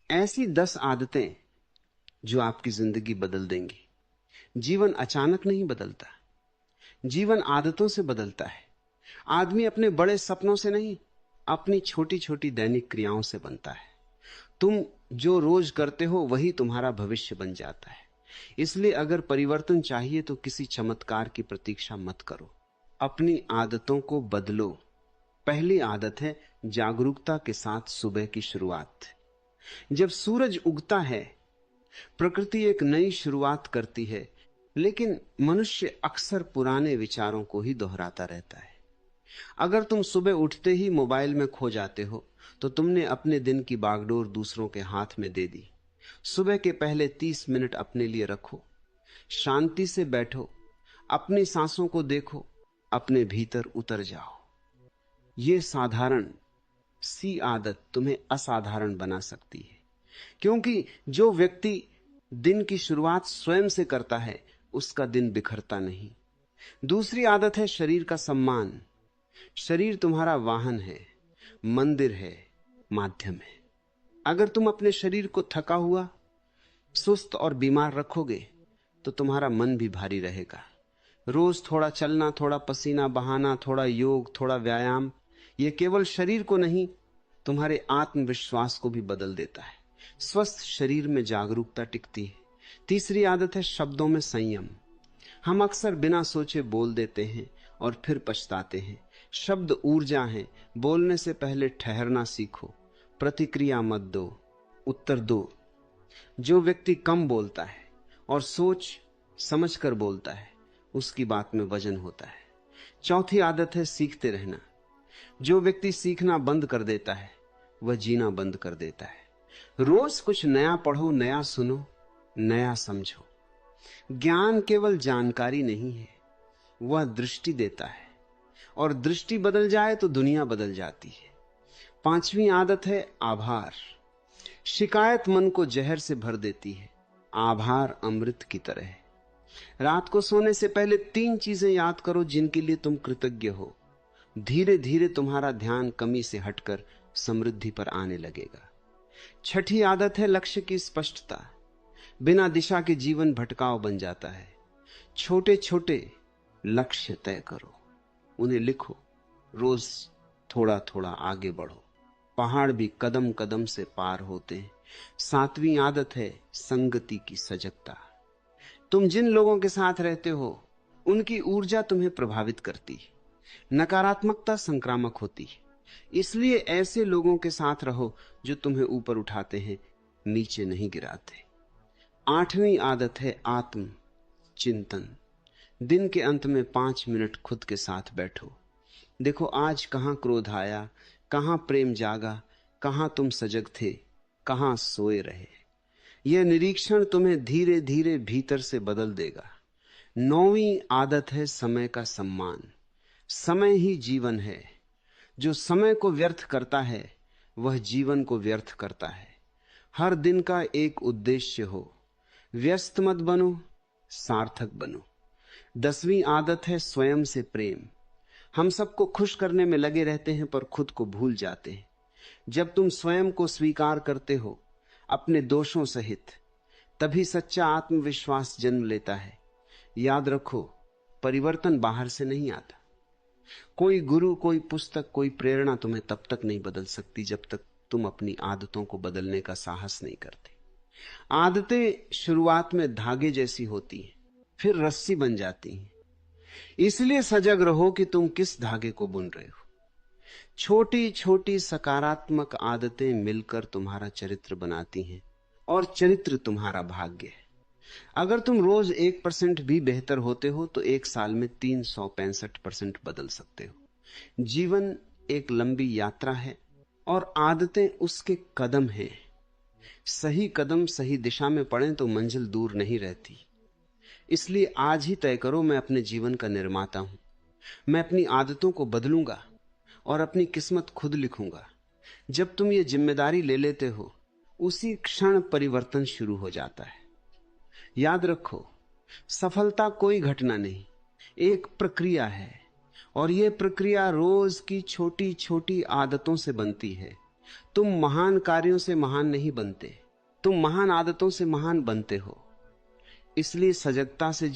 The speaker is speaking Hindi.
ऐसी 10 आदतें जो आपकी जिंदगी बदल देंगी। जीवन अचानक नहीं बदलता, जीवन आदतों से बदलता है। आदमी अपने बड़े सपनों से नहीं, अपनी छोटी छोटी दैनिक क्रियाओं से बनता है। तुम जो रोज करते हो वही तुम्हारा भविष्य बन जाता है। इसलिए अगर परिवर्तन चाहिए तो किसी चमत्कार की प्रतीक्षा मत करो, अपनी आदतों को बदलो। पहली आदत है जागरूकता के साथ सुबह की शुरुआत। जब सूरज उगता है प्रकृति एक नई शुरुआत करती है, लेकिन मनुष्य अक्सर पुराने विचारों को ही दोहराता रहता है। अगर तुम सुबह उठते ही मोबाइल में खो जाते हो तो तुमने अपने दिन की बागडोर दूसरों के हाथ में दे दी। सुबह के पहले 30 मिनट अपने लिए रखो, शांति से बैठो, अपनी सांसों को देखो, अपने भीतर उतर जाओ। यह साधारण सी आदत तुम्हें असाधारण बना सकती है, क्योंकि जो व्यक्ति दिन की शुरुआत स्वयं से करता है उसका दिन बिखरता नहीं। दूसरी आदत है शरीर का सम्मान। शरीर तुम्हारा वाहन है, मंदिर है, माध्यम है। अगर तुम अपने शरीर को थका हुआ, सुस्त और बीमार रखोगे तो तुम्हारा मन भी भारी रहेगा। रोज थोड़ा चलना, थोड़ा पसीना बहाना, थोड़ा योग, थोड़ा व्यायाम, यह केवल शरीर को नहीं तुम्हारे आत्मविश्वास को भी बदल देता है। स्वस्थ शरीर में जागरूकता टिकती है। तीसरी आदत है शब्दों में संयम। हम अक्सर बिना सोचे बोल देते हैं और फिर पछताते हैं। शब्द ऊर्जा है, बोलने से पहले ठहरना सीखो, प्रतिक्रिया मत दो, उत्तर दो। जो व्यक्ति कम बोलता है और सोच समझकर बोलता है उसकी बात में वजन होता है। चौथी आदत है सीखते रहना। जो व्यक्ति सीखना बंद कर देता है वह जीना बंद कर देता है। रोज कुछ नया पढ़ो, नया सुनो, नया समझो। ज्ञान केवल जानकारी नहीं है, वह दृष्टि देता है, और दृष्टि बदल जाए तो दुनिया बदल जाती है। पांचवी आदत है आभार। शिकायत मन को जहर से भर देती है, आभार अमृत की तरह है। रात को सोने से पहले 3 चीजें याद करो जिनके लिए तुम कृतज्ञ हो। धीरे धीरे तुम्हारा ध्यान कमी से हटकर समृद्धि पर आने लगेगा। छठी आदत है लक्ष्य की स्पष्टता। बिना दिशा के जीवन भटकाव बन जाता है। छोटे छोटे लक्ष्य तय करो, उन्हें लिखो, रोज थोड़ा थोड़ा आगे बढ़ो। पहाड़ भी कदम कदम से पार होते हैं। सातवीं आदत है संगति की सजगता। तुम जिन लोगों के साथ रहते हो उनकी ऊर्जा तुम्हें प्रभावित करती है। नकारात्मकता संक्रामक होती है, इसलिए ऐसे लोगों के साथ रहो जो तुम्हें ऊपर उठाते हैं, नीचे नहीं गिराते। आठवीं आदत है आत्म चिंतन। दिन के अंत में 5 मिनट खुद के साथ बैठो। देखो आज कहां क्रोध आया, कहां प्रेम जागा, कहां तुम सजग थे, कहां सोए रहे। यह निरीक्षण तुम्हें धीरे धीरे भीतर से बदल देगा। 9वीं आदत है समय का सम्मान। समय ही जीवन है। जो समय को व्यर्थ करता है वह जीवन को व्यर्थ करता है। हर दिन का एक उद्देश्य हो, व्यस्त मत बनो, सार्थक बनो। 10वीं आदत है स्वयं से प्रेम। हम सबको खुश करने में लगे रहते हैं पर खुद को भूल जाते हैं। जब तुम स्वयं को स्वीकार करते हो अपने दोषों सहित, तभी सच्चा आत्मविश्वास जन्म लेता है। याद रखो, परिवर्तन बाहर से नहीं आता। कोई गुरु, कोई पुस्तक, कोई प्रेरणा तुम्हें तब तक नहीं बदल सकती जब तक तुम अपनी आदतों को बदलने का साहस नहीं करते। आदतें शुरुआत में धागे जैसी होती हैं, फिर रस्सी बन जाती हैं। इसलिए सजग रहो कि तुम किस धागे को बुन रहे हो। छोटी छोटी सकारात्मक आदतें मिलकर तुम्हारा चरित्र बनाती हैं और चरित्र तुम्हारा भाग्य है। अगर तुम रोज 1% भी बेहतर होते हो तो एक साल में 365% बदल सकते हो। जीवन एक लंबी यात्रा है और आदतें उसके कदम हैं। सही कदम सही दिशा में पड़ें तो मंजिल दूर नहीं रहती। इसलिए आज ही तय करो, मैं अपने जीवन का निर्माता हूं। मैं अपनी आदतों को बदलूंगा और अपनी किस्मत खुद लिखूंगा। जब तुम ये जिम्मेदारी ले लेते हो उसी क्षण परिवर्तन शुरू हो जाता है। याद रखो, सफलता कोई घटना नहीं, एक प्रक्रिया है, और यह प्रक्रिया रोज की छोटी छोटी आदतों से बनती है। तुम महान कार्यों से महान नहीं बनते, तुम महान आदतों से महान बनते हो। इसलिए सजगता से